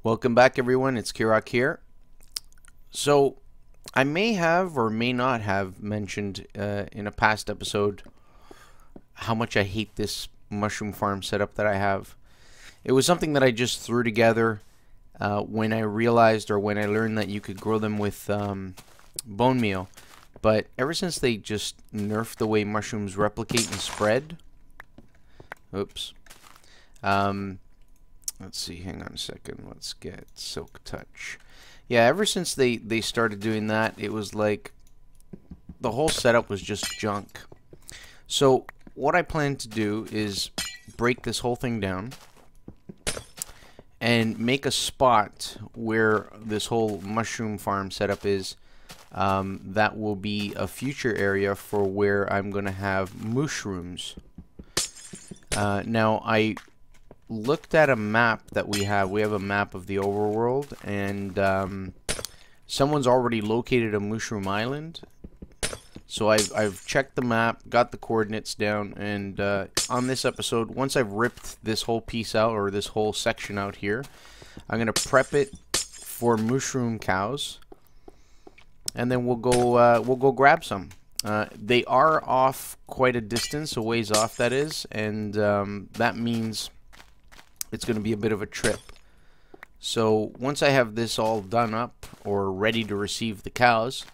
Welcome back, everyone. It's Kirok here. So, I may have or may not have mentioned in a past episode how much I hate this mushroom farm setup that I have. It was something that I just threw together when I realized or when I learned that you could grow them with bone meal. But ever since they just nerfed the way mushrooms replicate and spread, oops. Let's see, hang on a second. Let's get Silk Touch. Yeah, ever since they started doing that, it was like the whole setup was just junk. So what I plan to do is break this whole thing down and make a spot where this whole mushroom farm setup is. That will be a future area for where I'm going to have Moooshrooms. Now, I looked at a map that we have. We have a map of the overworld, and someone's already located a Mooshroom Island. So I've checked the map, got the coordinates down, and on this episode, once I've ripped this whole piece out, or this whole section out here, I'm gonna prep it for Mooshroom Cows, and then we'll go grab some. They are off quite a distance, a ways off that is, and that means it's going to be a bit of a trip. So once I have this all done up or ready to receive the cows,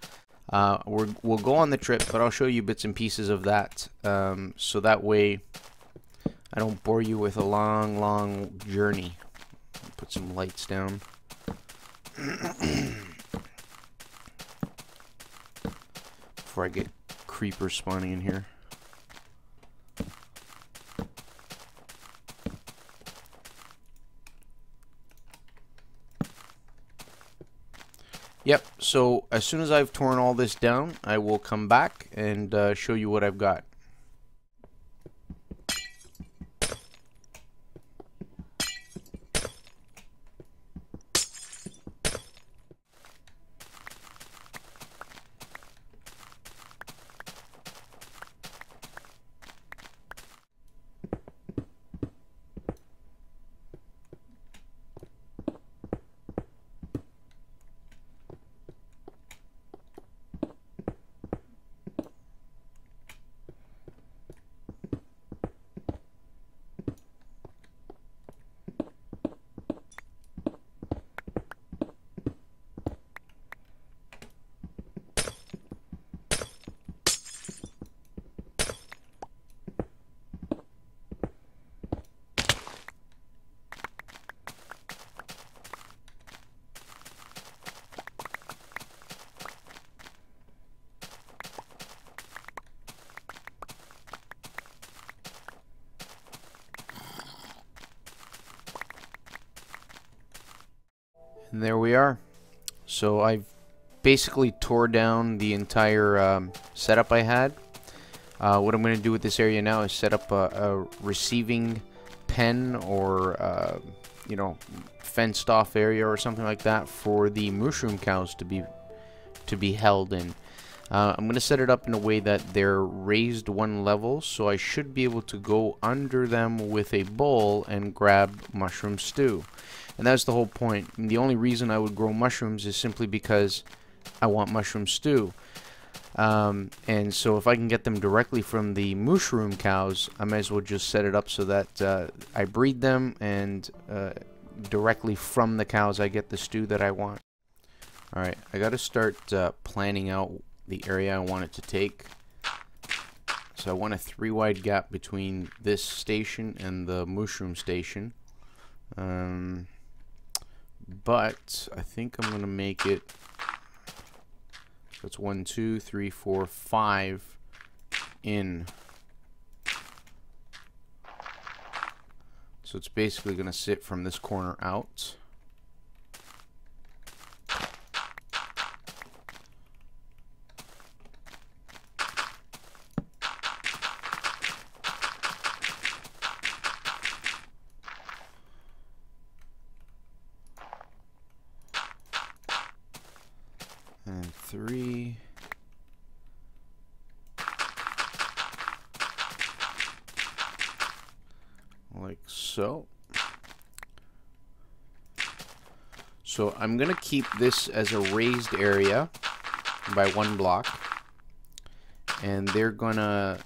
we'll go on the trip, but I'll show you bits and pieces of that, so that way I don't bore you with a long journey. Put some lights down. Before I get creepers spawning in here. Yep, so as soon as I've torn all this down, I will come back and show you what I've got. And there we are. So I've basically tore down the entire setup I had. What I'm going to do with this area now is set up a receiving pen or you know, fenced off area or something like that for the Mooshroom Cows to be held in. I'm going to set it up in a way that they're raised one level, so I should be able to go under them with a bowl and grab mushroom stew. And that's the whole point. And the only reason I would grow mushrooms is simply because I want mushroom stew. And so if I can get them directly from the Mooshroom Cows, I might as well just set it up so that I breed them, and directly from the cows I get the stew that I want. Alright, I gotta start planning out the area I want it to take. So I want a 3-wide gap between this station and the Mooshroom station. But I think I'm gonna make it so it's 1, 2, 3, 4, 5 in. So it's basically gonna sit from this corner out. And 3. Like so. So I'm gonna keep this as a raised area by 1 block, and they're gonna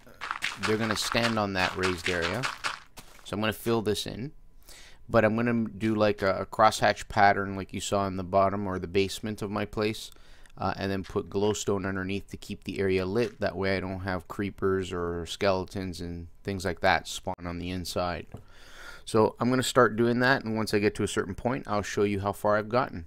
stand on that raised area. So I'm gonna fill this in, but I'm gonna do like a crosshatch pattern like you saw in the bottom or the basement of my place, and then put glowstone underneath to keep the area lit. That way I don't have creepers or skeletons and things like that spawn on the inside. So I'm gonna start doing that, and once I get to a certain point, I'll show you how far I've gotten.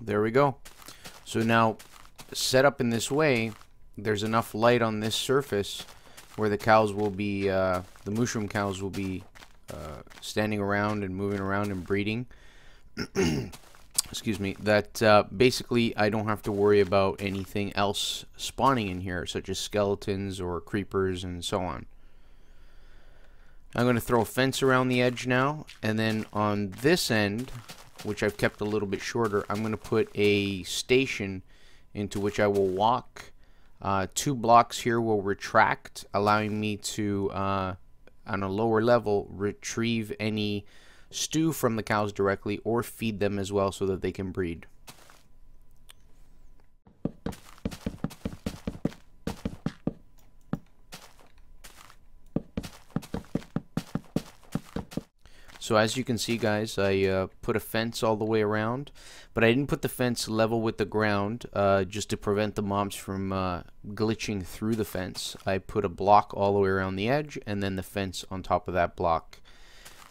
There we go. So now, set up in this way, there's enough light on this surface where the cows will be, the mushroom cows will be standing around and moving around and breeding. Excuse me. That basically I don't have to worry about anything else spawning in here, such as skeletons or creepers and so on. I'm going to throw a fence around the edge now, and then on this end, which I've kept a little bit shorter, I'm going to put a station into which I will walk. 2 blocks here will retract, allowing me to, on a lower level, retrieve any stew from the cows directly or feed them as well so that they can breed. So as you can see, guys, I put a fence all the way around, but I didn't put the fence level with the ground just to prevent the mobs from glitching through the fence. I put a block all the way around the edge and then the fence on top of that block.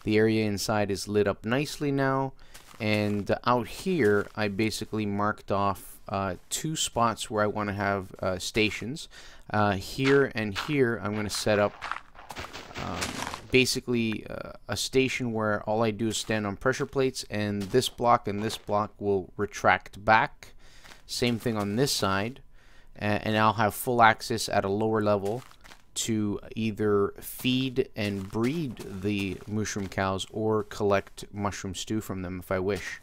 The area inside is lit up nicely now, and out here I basically marked off 2 spots where I want to have stations. Here and here I'm going to set up basically a station where all I do is stand on pressure plates, and this block will retract back. Same thing on this side, and I'll have full access at a lower level to either feed and breed the mushroom cows or collect mushroom stew from them if I wish.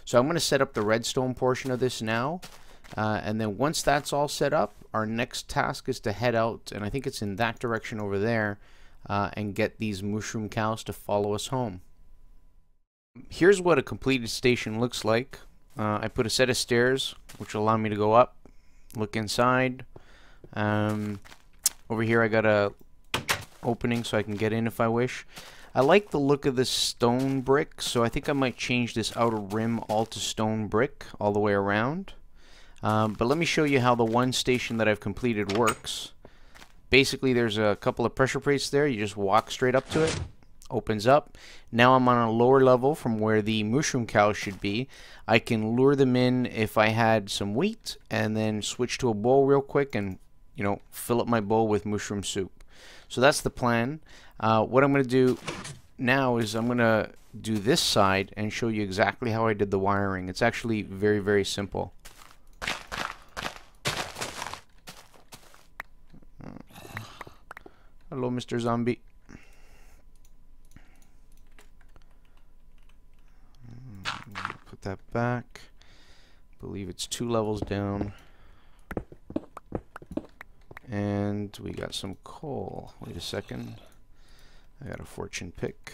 So I'm going to set up the redstone portion of this now, and then once that's all set up, our next task is to head out, and I think it's in that direction over there, and get these mushroom cows to follow us home. Here's what a completed station looks like. I put a set of stairs which will allow me to go up, look inside. Over here I got a opening so I can get in if I wish. I like the look of this stone brick, so I think I might change this outer rim all to stone brick all the way around. But let me show you how the one station that I've completed works. Basically, there's a couple of pressure plates there. You just walk straight up to it. Opens up. Now I'm on a lower level from where the mushroom cows should be. I can lure them in if I had some wheat, and then switch to a bowl real quick and, you know, fill up my bowl with mushroom soup. So that's the plan. What I'm going to do now is I'm going to do this side and show you exactly how I did the wiring. It's actually very, very simple. Hello, Mr. Zombie. Put that back. I believe it's 2 levels down. And we got some coal. Wait a second. I got a fortune pick.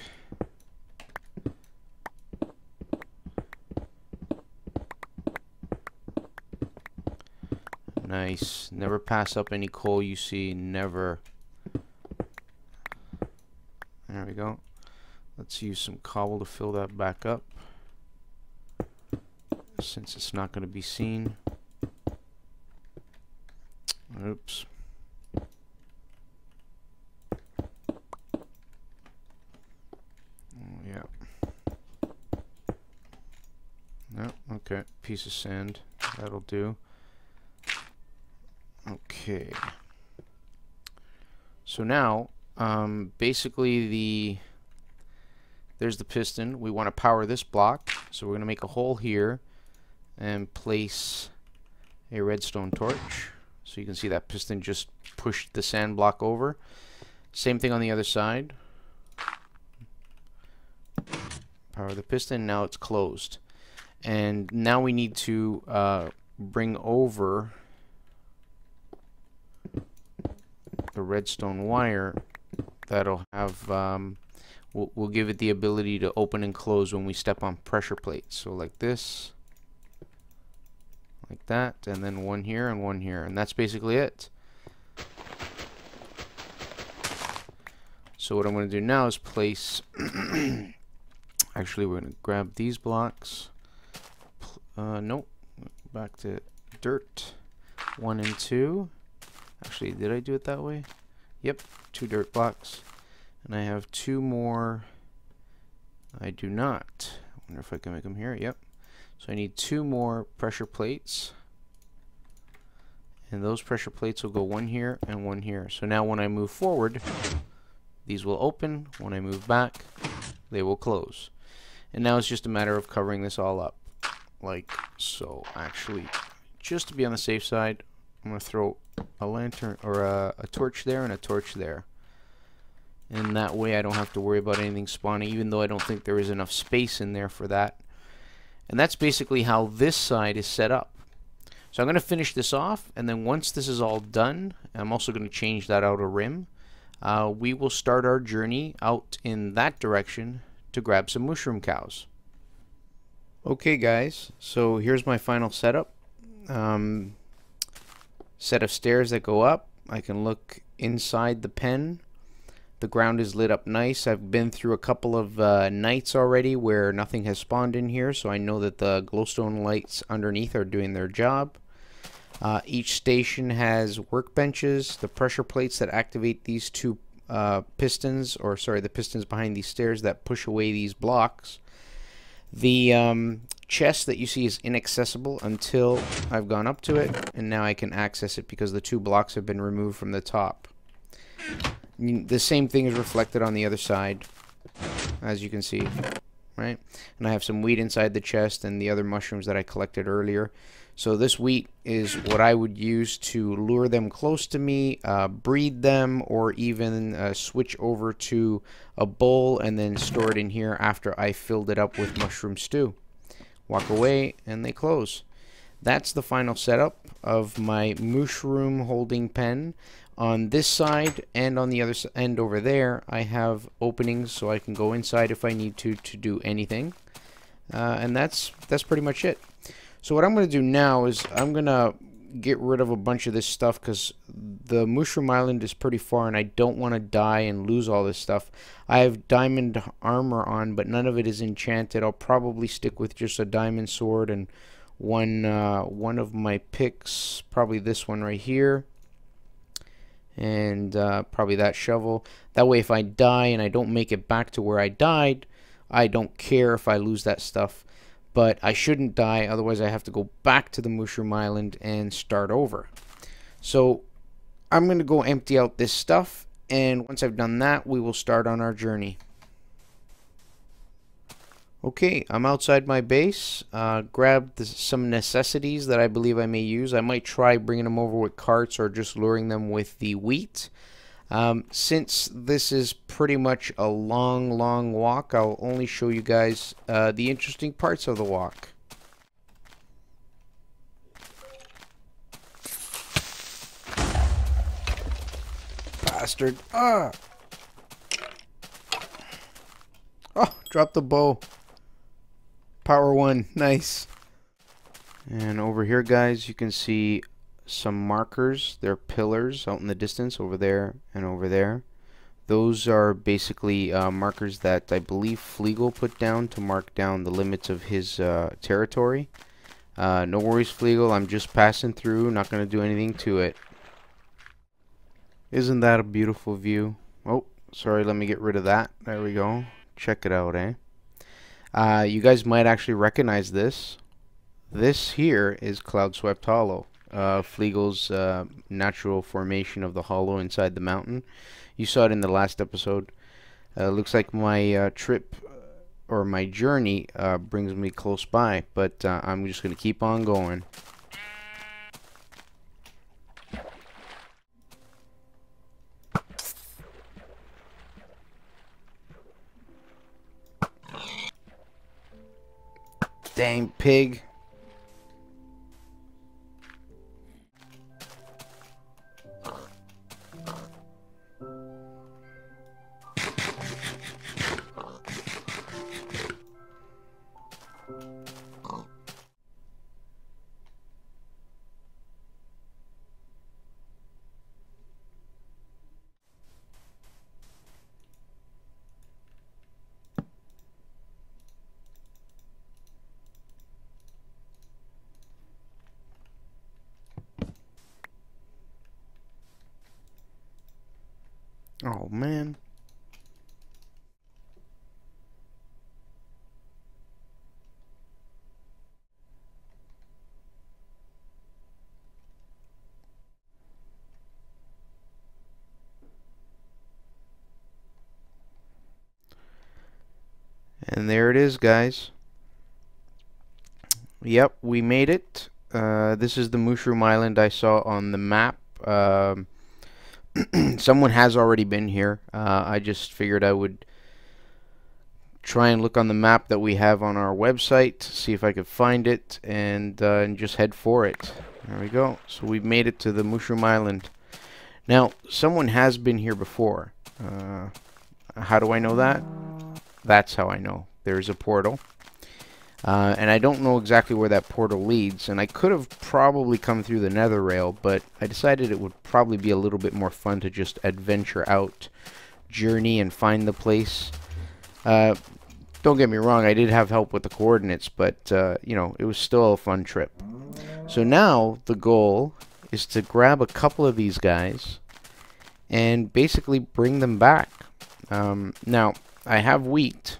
Nice. Never pass up any coal you see. Never. There we go. Let's use some cobble to fill that back up, since it's not going to be seen. Oops. Oh, yeah. No, okay. Piece of sand. That'll do. Okay. So now, basically there's the piston. We want to power this block, so we're going to make a hole here and place a redstone torch. So you can see that piston just pushed the sand block over. Same thing on the other side. Power the piston. Now it's closed. And now we need to bring over the redstone wire. That'll have we'll give it the ability to open and close when we step on pressure plates. So like this, like that, and then one here and one here, and that's basically it. So what I'm going to do now is place actually we're going to grab these blocks. Nope, back to dirt. 1 and 2. Actually, did I do it that way? Yep, 2 dirt blocks. And I have 2 more. I do not. I wonder if I can make them here. Yep. So I need 2 more pressure plates. And those pressure plates will go 1 here and 1 here. So now when I move forward, these will open. When I move back, they will close. And now it's just a matter of covering this all up. Like so. Actually, just to be on the safe side, I'm going to throw a lantern or a torch there and a torch there. And that way I don't have to worry about anything spawning, even though I don't think there is enough space in there for that. And that's basically how this side is set up. So I'm going to finish this off, and then once this is all done, I'm also going to change that outer rim. We will start our journey out in that direction to grab some mushroom cows. Okay guys, so here's my final setup. Set of stairs that go up. I can look inside the pen. The ground is lit up nice. I've been through a couple of nights already where nothing has spawned in here, so I know that the glowstone lights underneath are doing their job. Each station has workbenches, the pressure plates that activate these 2 pistons, or sorry, the pistons behind these stairs that push away these blocks. The chest that you see is inaccessible until I've gone up to it, and now I can access it because the 2 blocks have been removed from the top. The same thing is reflected on the other side, as you can see, right? And I have some wheat inside the chest and the other mushrooms that I collected earlier. So this wheat is what I would use to lure them close to me, breed them, or even switch over to a bowl and then store it in here after I filled it up with mushroom stew. Walk away and they close. That's the final setup of my mushroom holding pen. On this side and on the other end over there, I have openings so I can go inside if I need to do anything. And that's pretty much it. So what I'm going to do now is I'm going to get rid of a bunch of this stuff because the Mushroom Island is pretty far and I don't want to die and lose all this stuff. I have diamond armor on, but none of it is enchanted. I'll probably stick with just a diamond sword and one of my picks, probably this one right here, and probably that shovel. That way if I die and I don't make it back to where I died, I don't care if I lose that stuff. But I shouldn't die, otherwise I have to go back to the Mooshroom Island and start over. So I'm going to go empty out this stuff, and once I've done that, we will start on our journey. Okay, I'm outside my base. Grabbed some necessities that I believe I may use. I might try bringing them over with carts or just luring them with the wheat. Since this is pretty much a long walk, I'll only show you guys the interesting parts of the walk. bastard. Ah! Oh, dropped the bow. Power 1. Nice. And over here, guys, you can see some markers. They're pillars out in the distance over there and over there. Those are basically markers that I believe Fleagle put down to mark down the limits of his territory. No worries, Fleagle. I'm just passing through. Not going to do anything to it. Isn't that a beautiful view? Oh, sorry. Let me get rid of that. There we go. Check it out, eh? You guys might actually recognize this. This here is Cloud-Swept Hollow. Fleagle's natural formation of the hollow inside the mountain. You saw it in the last episode. Looks like my trip or my journey brings me close by, but I'm just going to keep on going. Dang pig. Oh, man. And there it is, guys. Yep, we made it. This is the Mooshroom Island I saw on the map. Someone has already been here. I just figured I would try and look on the map that we have on our website, see if I could find it, and just head for it. There we go. So we've made it to the Mooshroom Island. Now, someone has been here before. How do I know that? That's how I know. There's a portal. And I don't know exactly where that portal leads, and I could have probably come through the nether rail, but I decided it would probably be a little bit more fun to just adventure out, journey, and find the place. Don't get me wrong, I did have help with the coordinates, but, you know, it was still a fun trip. So now, the goal is to grab a couple of these guys and basically bring them back. Now, I have wheat.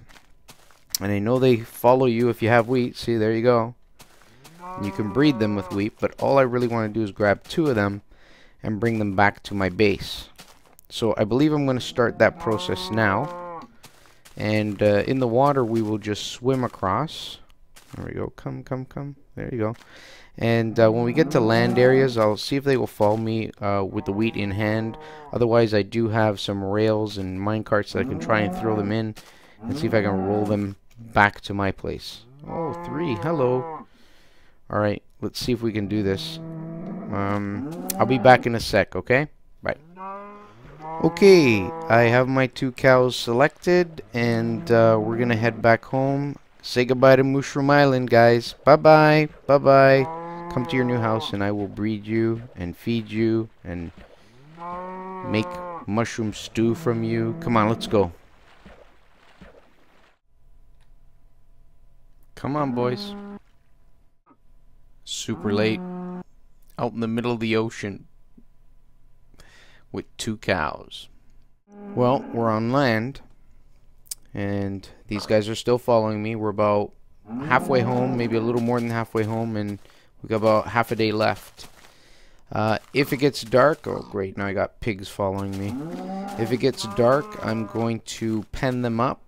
And I know they follow you if you have wheat. See, there you go. You can breed them with wheat, but all I really want to do is grab 2 of them and bring them back to my base. So I believe I'm going to start that process now. And in the water, we will just swim across. There we go. Come, come, come. There you go. And when we get to land areas, I'll see if they will follow me with the wheat in hand. Otherwise, I do have some rails and minecarts that I can try and throw them in and see if I can roll them back to my place. Oh, 3. Hello. Alright, let's see if we can do this. I'll be back in a sec, okay? Bye. Okay, I have my 2 cows selected, and we're gonna head back home. Say goodbye to Mooshroom Island, guys. Bye-bye. Bye-bye. Come to your new house, and I will breed you, and feed you, and make mushroom stew from you. Come on, let's go. Come on, boys. Super late. Out in the middle of the ocean. With 2 cows. Well, we're on land. And these guys are still following me. We're about halfway home. Maybe a little more than halfway home. And we got about half a day left. If it gets dark... Oh, great. Now I got pigs following me. If it gets dark, I'm going to pen them up.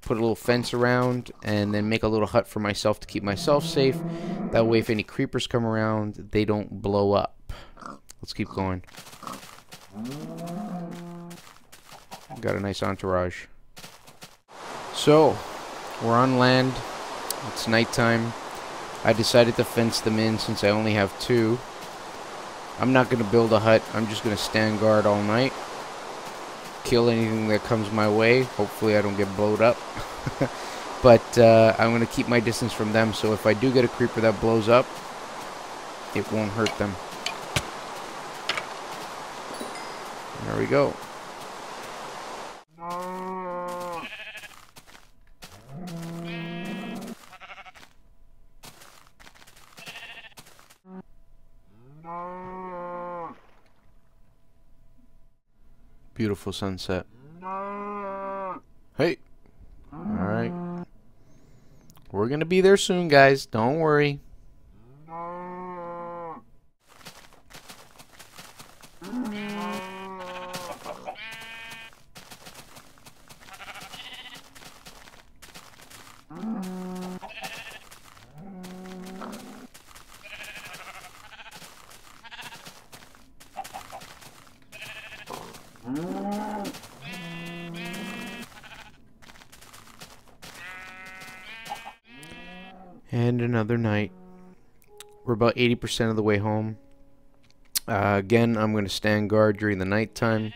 Put a little fence around, and then make a little hut for myself to keep myself safe. That way, if any creepers come around, they don't blow up. Let's keep going. Got a nice entourage. So, we're on land. It's nighttime. I decided to fence them in since I only have 2. I'm not going to build a hut. I'm just going to stand guard all night. Kill anything that comes my way. Hopefully I don't get blowed up. But I'm going to keep my distance from them, so if I do get a creeper that blows up, it won't hurt them. There we go. Beautiful sunset. Hey. Alright. We're gonna be there soon, guys. Don't worry. And another night. We're about 80% of the way home. Again, I'm going to stand guard during the nighttime.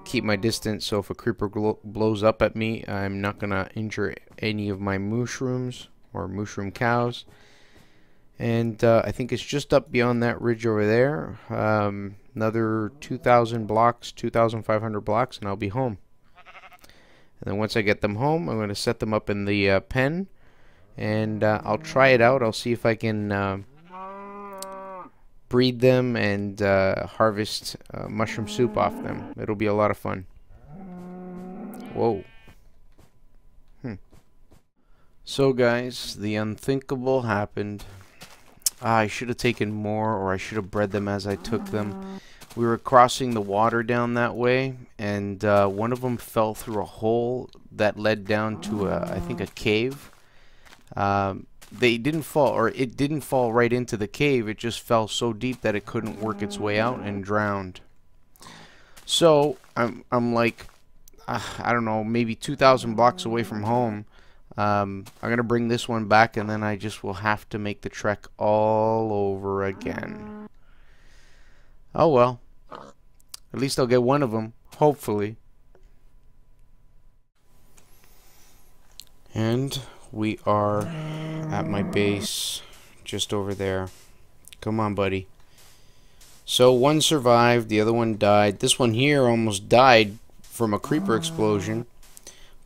Keep my distance, so if a creeper blows up at me, I'm not going to injure any of my Mooshrooms or Mooshroom Cows. And I think it's just up beyond that ridge over there. Another 2,000 blocks, 2,500 blocks, and I'll be home. And then once I get them home, I'm going to set them up in the pen. And I'll try it out. I'll see if I can breed them and harvest mushroom soup off them. It'll be a lot of fun. Whoa. So guys, the unthinkable happened. I should have taken more, or I should have bred them as I took them. We were crossing the water down that way, and one of them fell through a hole that led down to I think a cave. They didn't fall, or it didn't fall right into the cave. It just fell so deep that it couldn't work its way out and drowned. So I'm like, I don't know, maybe 2,000 blocks away from home. I'm gonna bring this one back, and then I just will have to make the trek all over again. Oh well, at least I'll get one of them, hopefully. And we are at my base, just over there. Come on, buddy. So one survived, the other one died. This one here almost died from a creeper explosion.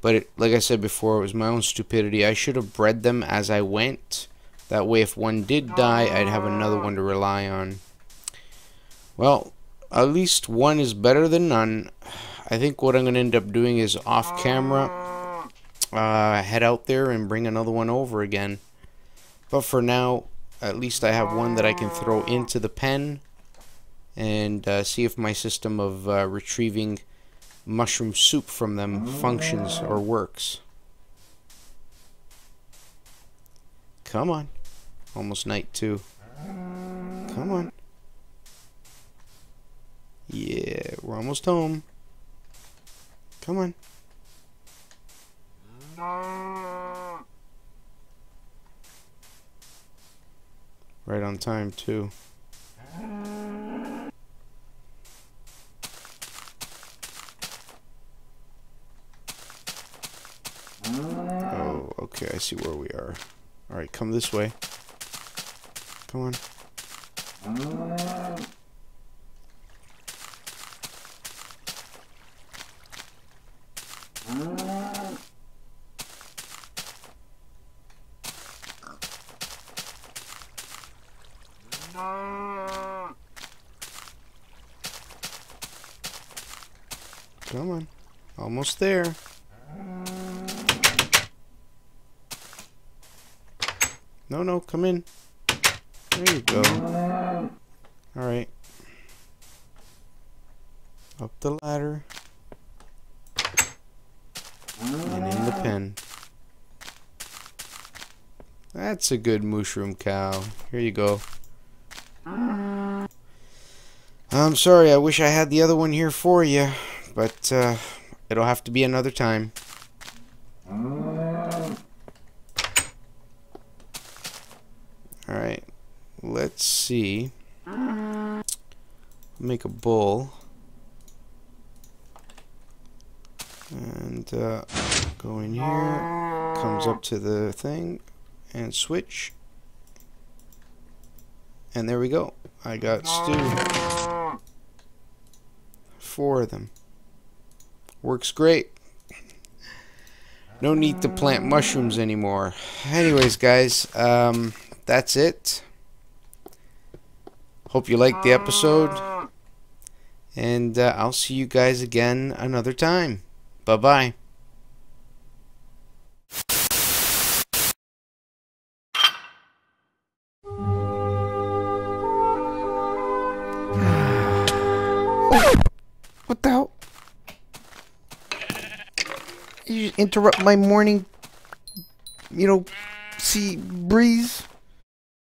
But like I said before, it was my own stupidity. I should have bred them as I went. That way, if one did die, I'd have another one to rely on. Well, at least one is better than none. I think what I'm going to end up doing is off camera, head out there and bring another one over again. But for now, at least I have one that I can throw into the pen and see if my system of retrieving mushroom soup from them functions or works. Come on. Almost night too. Come on. Yeah, we're almost home. Come on. Right on time too. Oh, okay, I see where we are. Alright, come this way. Come on. Come on. Almost there. No, no, come in. There you go. Alright. Up the ladder. And in the pen. That's a good Mooshroom Cow. Here you go. I'm sorry, I wish I had the other one here for you, but it'll have to be another time. Alright, let's see. make a bowl. And go in here, comes up to the thing, and switch. And there we go. I got stew. 4 of them. Works great. No need to plant mushrooms anymore. Anyways, guys, that's it. Hope you liked the episode. And I'll see you guys again another time. Bye-bye. What the hell? You interrupt my morning, sea breeze.